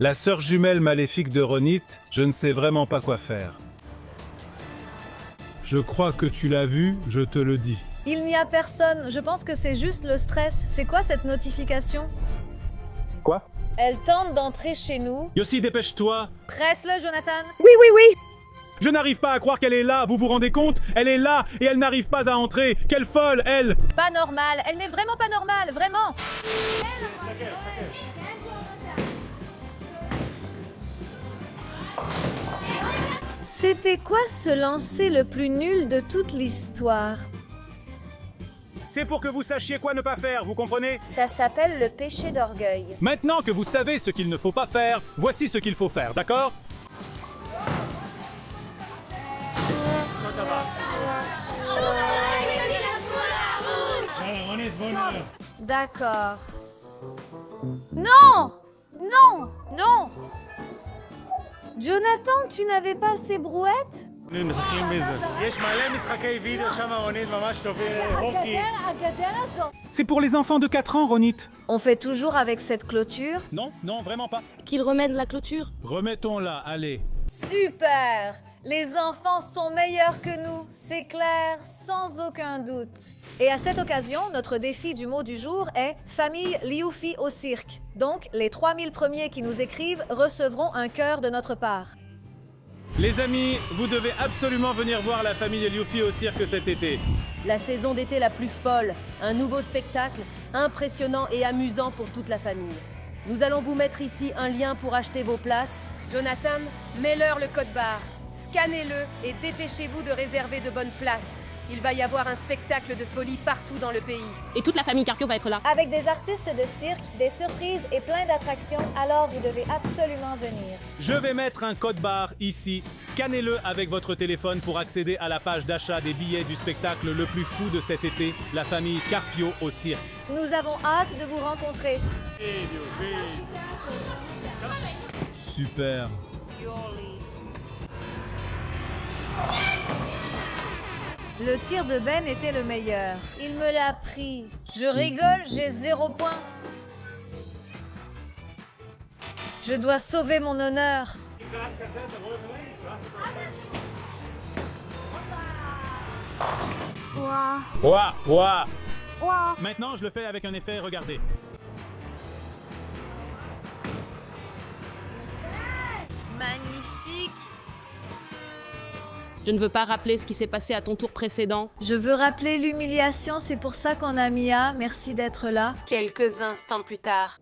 La sœur jumelle maléfique de Ronit, je ne sais vraiment pas quoi faire. Je crois que tu l'as vu, je te le dis. Il n'y a personne, je pense que c'est juste le stress. C'est quoi cette notification? Quoi? Elle tente d'entrer chez nous. Yossi, dépêche-toi! Presse-le, Jonathan. Je n'arrive pas à croire qu'elle est là, vous vous rendez compte? Elle est là et elle n'arrive pas à entrer! Quelle folle, elle! Pas normal, elle n'est vraiment pas normale, vraiment. C'était quoi ce lancer le plus nul de toute l'histoire? C'est pour que vous sachiez quoi ne pas faire, vous comprenez? Ça s'appelle le péché d'orgueil. Maintenant que vous savez ce qu'il ne faut pas faire, voici ce qu'il faut faire, d'accord? D'accord. Non! Non! Non! Jonathan, tu n'avais pas ces brouettes? C'est pour les enfants de 4 ans, Ronit. On fait toujours avec cette clôture? Non, non, vraiment pas. Qu'il remède la clôture. Remettons-la, allez. Super! Les enfants sont meilleurs que nous, c'est clair, sans aucun doute. Et à cette occasion, notre défi du mot du jour est « Famille Liufi au cirque ». Donc, les 3000 premiers qui nous écrivent recevront un cœur de notre part. Les amis, vous devez absolument venir voir la famille Liufi au cirque cet été. La saison d'été la plus folle, un nouveau spectacle, impressionnant et amusant pour toute la famille. Nous allons vous mettre ici un lien pour acheter vos places. Jonathan, mets-leur le code barre. Scannez-le et dépêchez-vous de réserver de bonnes places. Il va y avoir un spectacle de folie partout dans le pays. Et toute la famille Carpio va être là. Avec des artistes de cirque, des surprises et plein d'attractions, alors vous devez absolument venir. Je vais mettre un code barre ici. Scannez-le avec votre téléphone pour accéder à la page d'achat des billets du spectacle le plus fou de cet été, la famille Carpio au cirque. Nous avons hâte de vous rencontrer. Super. Le tir de Ben était le meilleur. Il me l'a pris. Je rigole, j'ai 0 point. Je dois sauver mon honneur. Ouah, ouah. Maintenant, je le fais avec un effet, regardez. Magnifique. Je ne veux pas rappeler ce qui s'est passé à ton tour précédent. Je veux rappeler l'humiliation, c'est pour ça qu'on a Mia. Merci d'être là. Quelques instants plus tard.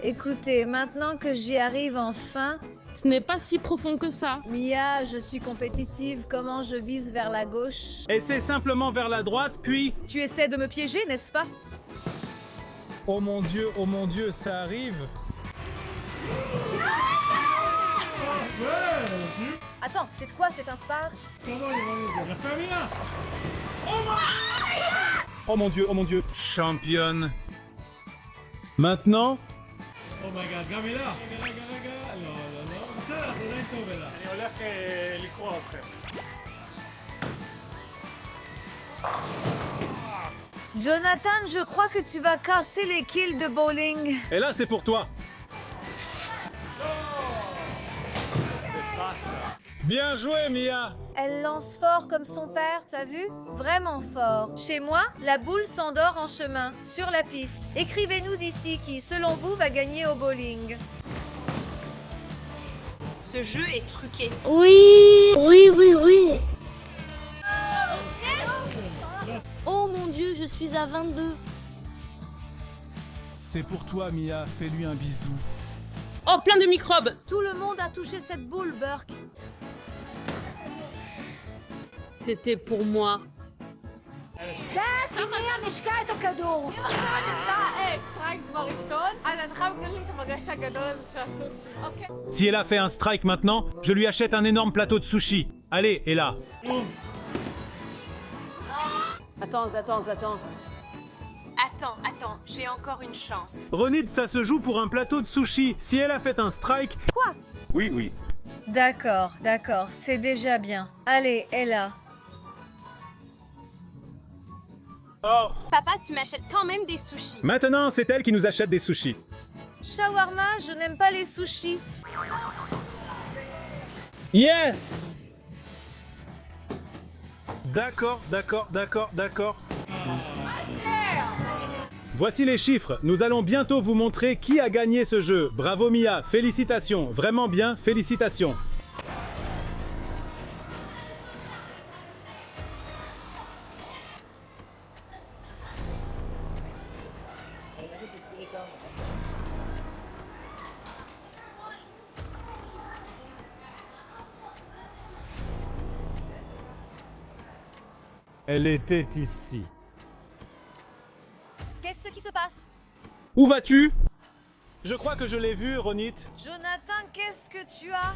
Écoutez, maintenant que j'y arrive enfin, Ce n'est pas si profond que ça. Mia, je suis compétitive. Comment je vise vers la gauche? Et c'est simplement vers la droite, puis... Tu essaies de me piéger, n'est-ce pas? Oh mon Dieu, ça arrive. Attends, c'est quoi cet inspire? Oh mon Dieu. Championne. Maintenant, Oh my god, גם מילה. רגע. לא. בסדר, זה עדיין טוב אלה. אני הולך לקרוא אתכם. Jonathan, je crois que tu vas casser les kills de bowling. et là, c'est pour toi. Bien joué, Mia. Elle lance fort comme son père, t'as vu? Vraiment fort. Chez moi, la boule s'endort en chemin, sur la piste. Écrivez-nous ici qui, selon vous, va gagner au bowling. Ce jeu est truqué. Oui. Oh mon Dieu, je suis à 22. C'est pour toi, Mia. Fais-lui un bisou. Oh, plein de microbes. Tout le monde a touché cette boule, Burke. C'était pour moi. Si elle a fait un strike maintenant, je lui achète un énorme plateau de sushi. Allez, Ella. Attends. Attends, j'ai encore une chance. Ronit, ça se joue pour un plateau de sushi. Si elle a fait un strike... Quoi? Oui. D'accord, c'est déjà bien. Allez, Ella. Oh, Papa, tu m'achètes quand même des sushis. maintenant, c'est elle qui nous achète des sushis. Shawarma, je n'aime pas les sushis. Yes! D'accord, d'accord, d'accord, d'accord. Voici les chiffres. Nous allons bientôt vous montrer qui a gagné ce jeu. Bravo Mia, félicitations. Vraiment bien, félicitations. Elle était ici. Qu'est-ce qui se passe? Où vas-tu? Je crois que je l'ai vu, Ronit. Jonathan, qu'est-ce que tu as?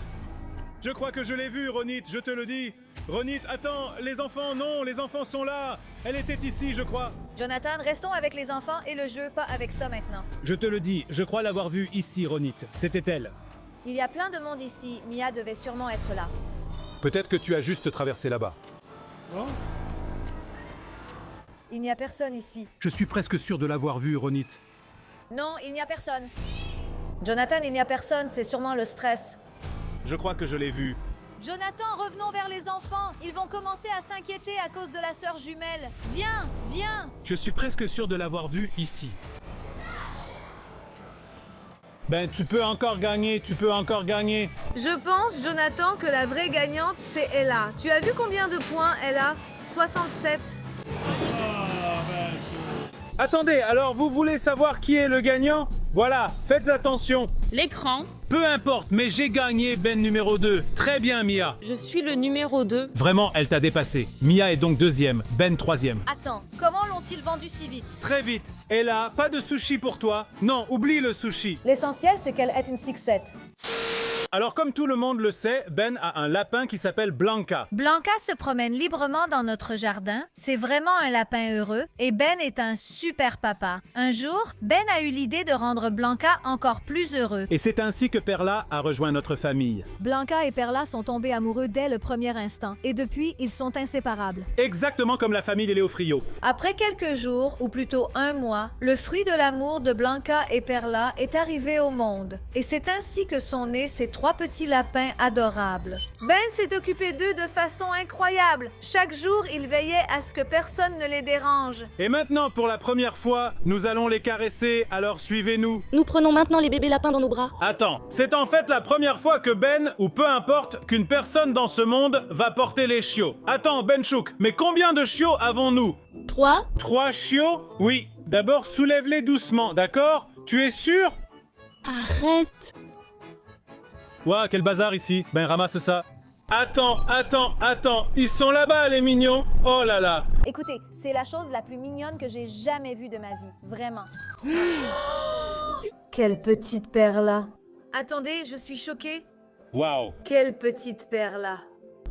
Je crois que je l'ai vu, Ronit, je te le dis. Ronit, attends, les enfants, non, les enfants sont là. Elle était ici, je crois. Jonathan, restons avec les enfants et le jeu, pas avec ça maintenant. Je te le dis, je crois l'avoir vue ici, Ronit. C'était elle. Il y a plein de monde ici. Mia devait sûrement être là. Peut-être que tu as juste traversé là-bas. Oh? Il n'y a personne ici. Je suis presque sûr de l'avoir vue, Ronit. Non, il n'y a personne. Jonathan, il n'y a personne, c'est sûrement le stress. Je crois que je l'ai vue. Jonathan, revenons vers les enfants. Ils vont commencer à s'inquiéter à cause de la sœur jumelle. Viens, viens. Je suis presque sûr de l'avoir vue ici. Ben, tu peux encore gagner, tu peux encore gagner. Je pense, Jonathan, que la vraie gagnante, c'est Ella. Tu as vu combien de points elle a? 67. Ah, ben, Attendez, alors vous voulez savoir qui est le gagnant? Voilà, faites attention. L'écran. Peu importe, mais j'ai gagné Ben numéro 2. Très bien, Mia. Je suis le numéro 2. Vraiment, elle t'a dépassé. Mia est donc deuxième, Ben troisième. Attends, comment l'ont-ils vendu si vite? Très vite. Et là, pas de sushi pour toi. Non, oublie le sushi. L'essentiel, c'est qu'elle est une sixette. Alors comme tout le monde le sait, Ben a un lapin qui s'appelle Blanca. Blanca se promène librement dans notre jardin. C'est vraiment un lapin heureux et Ben est un super papa. Un jour, Ben a eu l'idée de rendre Blanca encore plus heureux. Et c'est ainsi que Perla a rejoint notre famille. Blanca et Perla sont tombés amoureux dès le premier instant et depuis, ils sont inséparables. Exactement comme la famille Léofrio. Après quelques jours, ou plutôt un mois, le fruit de l'amour de Blanca et Perla est arrivé au monde. Et c'est ainsi que sont nés ces trois petits lapins adorables. Ben s'est occupé d'eux de façon incroyable. Chaque jour, il veillait à ce que personne ne les dérange. Et maintenant, pour la première fois, nous allons les caresser, alors suivez-nous. Nous prenons maintenant les bébés lapins dans nos bras. Attends, c'est en fait la première fois que Ben, ou peu importe, qu'une personne dans ce monde va porter les chiots. Attends, Ben Chouk, mais combien de chiots avons-nous? 3. 3 chiots? Oui. D'abord, soulève-les doucement, d'accord? Tu es sûr? Arrête. Ouah, quel bazar ici. Ben, ramasse ça. Attends, ils sont là-bas, les mignons. Oh là là. Écoutez, c'est la chose la plus mignonne que j'ai jamais vue de ma vie. Vraiment. Quelle petite Perla. Attendez, je suis choquée. Waouh. Quelle petite Perla.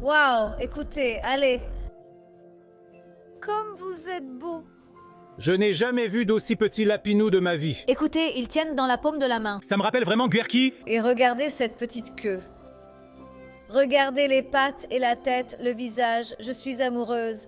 Waouh, écoutez, allez. Comme vous êtes beau. Je n'ai jamais vu d'aussi petits lapinous de ma vie. Écoutez, ils tiennent dans la paume de la main. Ça me rappelle vraiment Guerki. Et regardez cette petite queue. Regardez les pattes et la tête, le visage. Je suis amoureuse.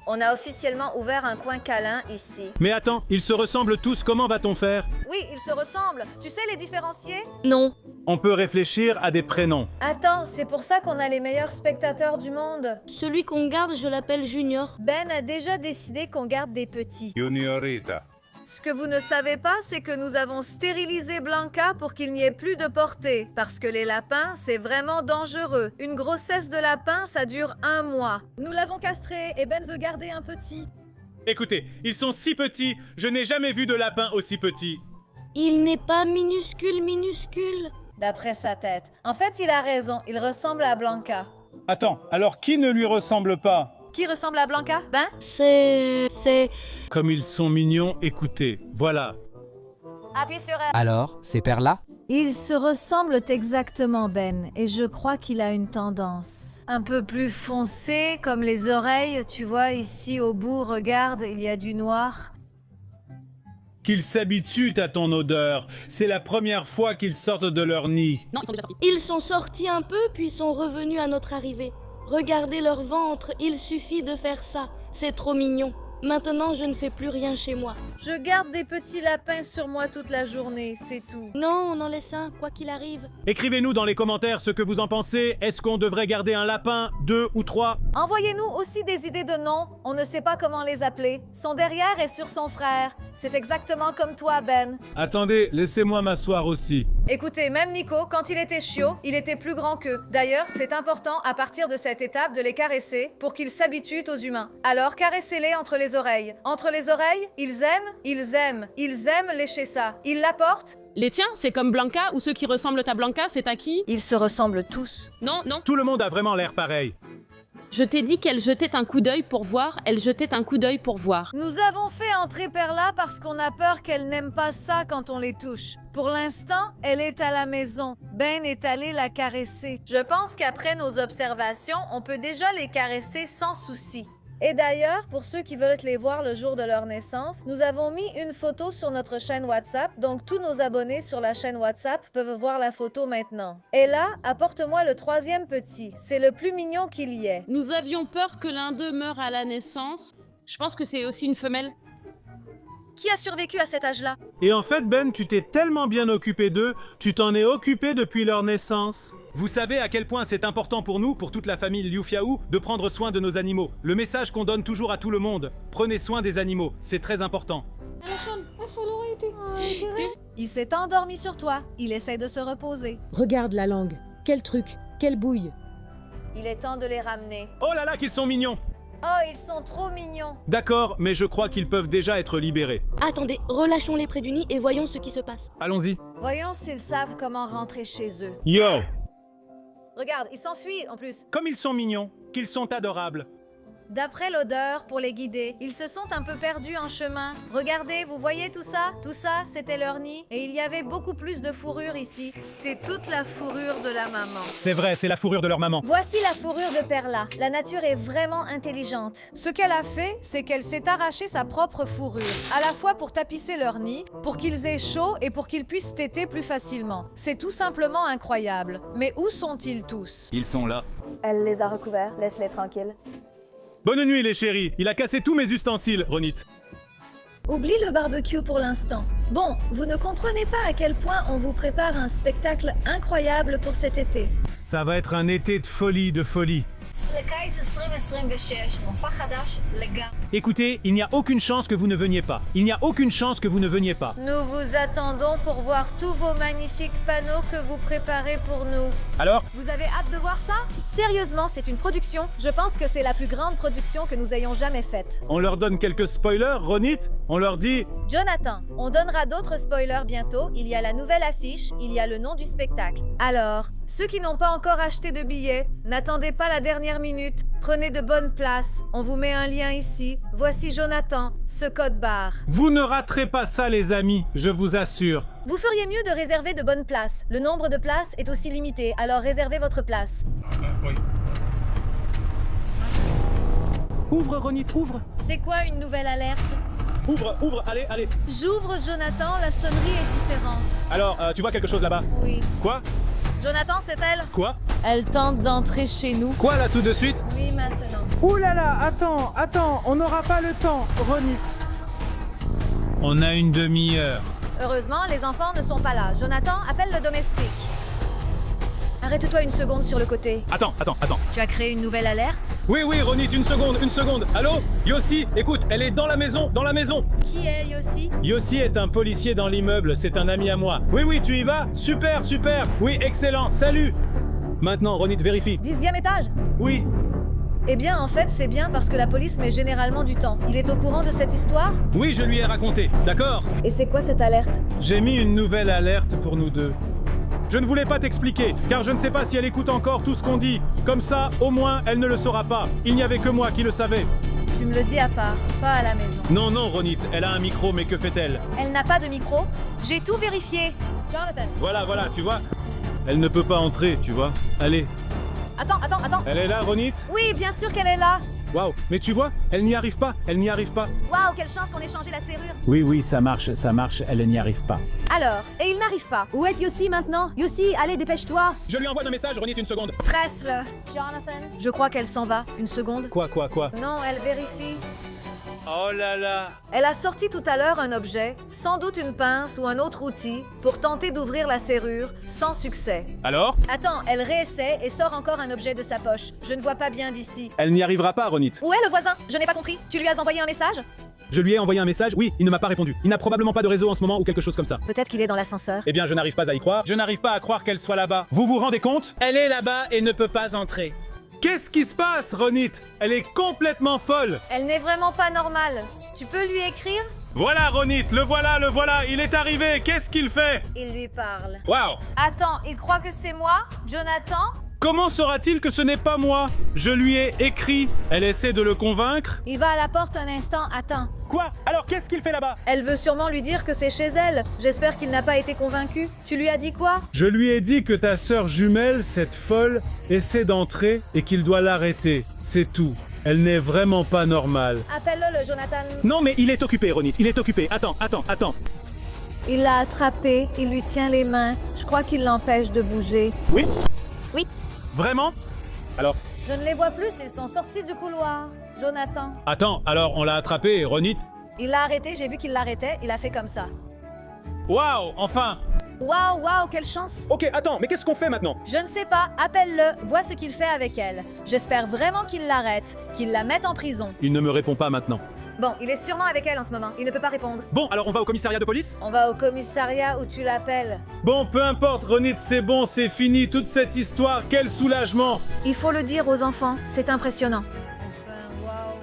On a officiellement ouvert un coin câlin ici. Mais attends, ils se ressemblent tous, comment va-t-on faire? Oui, ils se ressemblent. Tu sais les différencier? Non. On peut réfléchir à des prénoms. Attends, c'est pour ça qu'on a les meilleurs spectateurs du monde. Celui qu'on garde, je l'appelle Junior. Ben a déjà décidé qu'on garde des petits. Juniorita. Ce que vous ne savez pas, c'est que nous avons stérilisé Blanca pour qu'il n'y ait plus de portée. Parce que les lapins, c'est vraiment dangereux. Une grossesse de lapin, ça dure 1 mois. Nous l'avons castré et Ben veut garder un petit. Écoutez, ils sont si petits, je n'ai jamais vu de lapin aussi petit. Il n'est pas minuscule. D'après sa tête. En fait, il a raison, il ressemble à Blanca. Attends, alors qui ne lui ressemble pas? Qui ressemble à Blanca? Ben? C'est... Comme ils sont mignons, écoutez, voilà. Appuie sur elle. Alors, c'est Perla? Ils se ressemblent exactement, Ben, et je crois qu'il a une tendance. Un peu plus foncée, comme les oreilles, tu vois, ici au bout, regarde, il y a du noir. Qu'ils s'habituent à ton odeur. C'est la première fois qu'ils sortent de leur nid. Ils sont sortis un peu, puis sont revenus à notre arrivée. Regardez leur ventre, il suffit de faire ça. C'est trop mignon. Maintenant, je ne fais plus rien chez moi. Je garde des petits lapins sur moi toute la journée, c'est tout. Non, on en laisse un, quoi qu'il arrive. Écrivez-nous dans les commentaires ce que vous en pensez. Est-ce qu'on devrait garder un lapin, 2 ou 3? Envoyez-nous aussi des idées de noms, on ne sait pas comment les appeler. Son derrière est sur son frère. C'est exactement comme toi, Ben. Attendez, laissez-moi m'asseoir aussi. Écoutez, même Nico, quand il était chiot, il était plus grand qu'eux. D'ailleurs, c'est important à partir de cette étape de les caresser pour qu'ils s'habituent aux humains. Alors caressez-les entre les oreilles. Entre les oreilles, ils aiment lécher ça. Ils la portent. Les tiens, c'est comme Blanca ou ceux qui ressemblent à Blanca, c'est à qui? Ils se ressemblent tous. Non, non. Tout le monde a vraiment l'air pareil. Je t'ai dit qu'elle jetait un coup d'œil pour voir, elle jetait un coup d'œil pour voir. Nous avons fait entrer Perla parce qu'on a peur qu'elle n'aime pas ça quand on les touche. Pour l'instant, elle est à la maison. Ben est allé la caresser. Je pense qu'après nos observations, on peut déjà les caresser sans souci. Et d'ailleurs, pour ceux qui veulent les voir le jour de leur naissance, nous avons mis une photo sur notre chaîne WhatsApp, donc tous nos abonnés sur la chaîne WhatsApp peuvent voir la photo maintenant. Et là, apporte-moi le troisième petit. C'est le plus mignon qu'il y ait. Nous avions peur que l'un d'eux meure à la naissance. Je pense que c'est aussi une femelle. Qui a survécu à cet âge-là? Et en fait, Ben, tu t'es tellement bien occupé d'eux, tu t'en es occupé depuis leur naissance. Vous savez à quel point c'est important pour nous, pour toute la famille Liu Fiaou, de prendre soin de nos animaux. Le message qu'on donne toujours à tout le monde, prenez soin des animaux, c'est très important. Il s'est endormi sur toi. Il essaie de se reposer. Regarde la langue. Quel truc, quelle bouille. Il est temps de les ramener. Oh là là, qu'ils sont mignons! Oh, ils sont trop mignons. D'accord, mais je crois qu'ils peuvent déjà être libérés. Attendez, relâchons-les près du nid et voyons ce qui se passe. Allons-y. Voyons s'ils savent comment rentrer chez eux. Yo! Regarde, ils s'enfuient en plus. Comme ils sont mignons, qu'ils sont adorables. D'après l'odeur, pour les guider, ils se sont un peu perdus en chemin. Regardez, vous voyez tout ça? Tout ça, c'était leur nid. Et il y avait beaucoup plus de fourrure ici. C'est toute la fourrure de la maman. C'est vrai, c'est la fourrure de leur maman. Voici la fourrure de Perla. La nature est vraiment intelligente. Ce qu'elle a fait, c'est qu'elle s'est arraché sa propre fourrure. À la fois pour tapisser leur nid, pour qu'ils aient chaud et pour qu'ils puissent téter plus facilement. C'est tout simplement incroyable. Mais où sont-ils tous? Ils sont là. Elle les a recouverts. Laisse-les tranquilles. Bonne nuit les chéris, il a cassé tous mes ustensiles, Ronit. Oublie le barbecue pour l'instant. Bon, vous ne comprenez pas à quel point on vous prépare un spectacle incroyable pour cet été. Ça va être un été de folie, de folie. Écoutez, il n'y a aucune chance que vous ne veniez pas. Il n'y a aucune chance que vous ne veniez pas. Nous vous attendons pour voir tous vos magnifiques panneaux que vous préparez pour nous. Alors? Vous avez hâte de voir ça? Sérieusement, c'est une production. Je pense que c'est la plus grande production que nous ayons jamais faite. On leur donne quelques spoilers, Ronit? On leur dit... Jonathan, on donnera d'autres spoilers bientôt. Il y a la nouvelle affiche, il y a le nom du spectacle. Alors, ceux qui n'ont pas encore acheté de billets, n'attendez pas la dernière minute. Prenez de bonnes places. On vous met un lien ici. Voici Jonathan, ce code barre. Vous ne raterez pas ça, les amis, je vous assure. Vous feriez mieux de réserver de bonnes places. Le nombre de places est aussi limité, alors réservez votre place. Oui. Ouvre, Ronit, ouvre. C'est quoi une nouvelle alerte? Ouvre, ouvre, allez, allez. J'ouvre, Jonathan, la sonnerie est différente. Alors, tu vois quelque chose là-bas? Oui. Quoi? Jonathan, c'est elle? Quoi? Elle tente d'entrer chez nous. Quoi là tout de suite? Oui, maintenant. Ouh là là, attends, on n'aura pas le temps, Ronit. On a une demi-heure. Heureusement, les enfants ne sont pas là. Jonathan, appelle le domestique. Arrête-toi une seconde sur le côté. Attends. Tu as créé une nouvelle alerte? Oui, Ronit, une seconde. Allô? Yossi, écoute, elle est dans la maison. Qui est Yossi? Yossi est un policier dans l'immeuble, c'est un ami à moi. Oui, tu y vas? Super. Oui, excellent, salut. Maintenant, Ronit, vérifie. 10e étage? Oui. Eh bien, en fait, c'est bien parce que la police met généralement du temps. Il est au courant de cette histoire? Oui, je lui ai raconté, d'accord? Et c'est quoi cette alerte? J'ai mis une nouvelle alerte pour nous deux. Je ne voulais pas t'expliquer, car je ne sais pas si elle écoute encore tout ce qu'on dit. Comme ça, au moins, elle ne le saura pas. Il n'y avait que moi qui le savais. Tu me le dis à part, pas à la maison. Non, Ronit, elle a un micro, mais que fait-elle? Elle n'a pas de micro? J'ai tout vérifié. Jonathan. Voilà, tu vois? Elle ne peut pas entrer, tu vois? Allez. Attends. Elle est là, Ronit? Oui, bien sûr qu'elle est là. Waouh, mais tu vois? Elle n'y arrive pas. Waouh, quelle chance qu'on ait changé la serrure. Oui, ça marche, elle n'y arrive pas. Alors, et il n'arrive pas. Où est Yossi maintenant? Yossi, allez, dépêche-toi. Je lui envoie un message, Ronit, une seconde. Presse-le. Jonathan. Je crois qu'elle s'en va. Une seconde. Quoi? Non, elle vérifie. Oh là là. Elle a sorti tout à l'heure un objet, sans doute une pince ou un autre outil, pour tenter d'ouvrir la serrure, sans succès. Alors? Attends, elle réessaie et sort encore un objet de sa poche. Je ne vois pas bien d'ici. Elle n'y arrivera pas, Ronit. Où est le voisin? Je n'ai pas compris. Tu lui as envoyé un message? Je lui ai envoyé un message, oui, il ne m'a pas répondu. Il n'a probablement pas de réseau en ce moment ou quelque chose comme ça. Peut-être qu'il est dans l'ascenseur. Eh bien, je n'arrive pas à y croire. Je n'arrive pas à croire qu'elle soit là-bas. Vous vous rendez compte? Elle est là-bas et ne peut pas entrer. Qu'est-ce qui se passe, Ronit? Elle est complètement folle. Elle n'est vraiment pas normale. Tu peux lui écrire? Voilà, Ronit, le voilà, il est arrivé. Qu'est-ce qu'il fait? Il lui parle. Waouh! Attends, il croit que c'est moi? Jonathan? Comment saura-t-il que ce n'est pas moi? Je lui ai écrit. Elle essaie de le convaincre. Il va à la porte un instant, attends. Quoi? Alors qu'est-ce qu'il fait là-bas? Elle veut sûrement lui dire que c'est chez elle. J'espère qu'il n'a pas été convaincu. Tu lui as dit quoi? Je lui ai dit que ta sœur jumelle, cette folle, essaie d'entrer et qu'il doit l'arrêter. C'est tout. Elle n'est vraiment pas normale. Appelle-le, le Jonathan. Non, mais il est occupé, Ronit. Il est occupé. Attends. Il l'a attrapé, il lui tient les mains. Je crois qu'il l'empêche de bouger. Oui? Oui. Vraiment? Alors? Je ne les vois plus, ils sont sortis du couloir. Jonathan. Attends, alors on l'a attrapé, Ronit? Il l'a arrêté, j'ai vu qu'il l'arrêtait, il a fait comme ça. Waouh, enfin! Waouh, quelle chance! Ok, attends, mais qu'est-ce qu'on fait maintenant? Je ne sais pas, appelle-le, vois ce qu'il fait avec elle. J'espère vraiment qu'il l'arrête, qu'il la mette en prison. Il ne me répond pas maintenant. Bon, il est sûrement avec elle en ce moment, il ne peut pas répondre. Bon, alors on va au commissariat de police? On va au commissariat où tu l'appelles. Bon, peu importe, Ronit, c'est bon, c'est fini, toute cette histoire, quel soulagement! Il faut le dire aux enfants, c'est impressionnant. Enfin, waouh.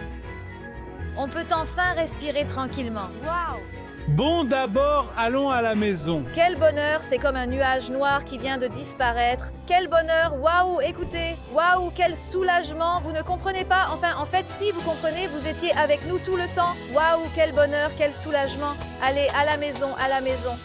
On peut enfin respirer tranquillement. Waouh! Bon, d'abord, allons à la maison. Quel bonheur, c'est comme un nuage noir qui vient de disparaître. Quel bonheur, waouh, écoutez, waouh, quel soulagement, vous ne comprenez pas, enfin, en fait, si vous comprenez, vous étiez avec nous tout le temps. Waouh, quel bonheur, quel soulagement. Allez, à la maison, à la maison.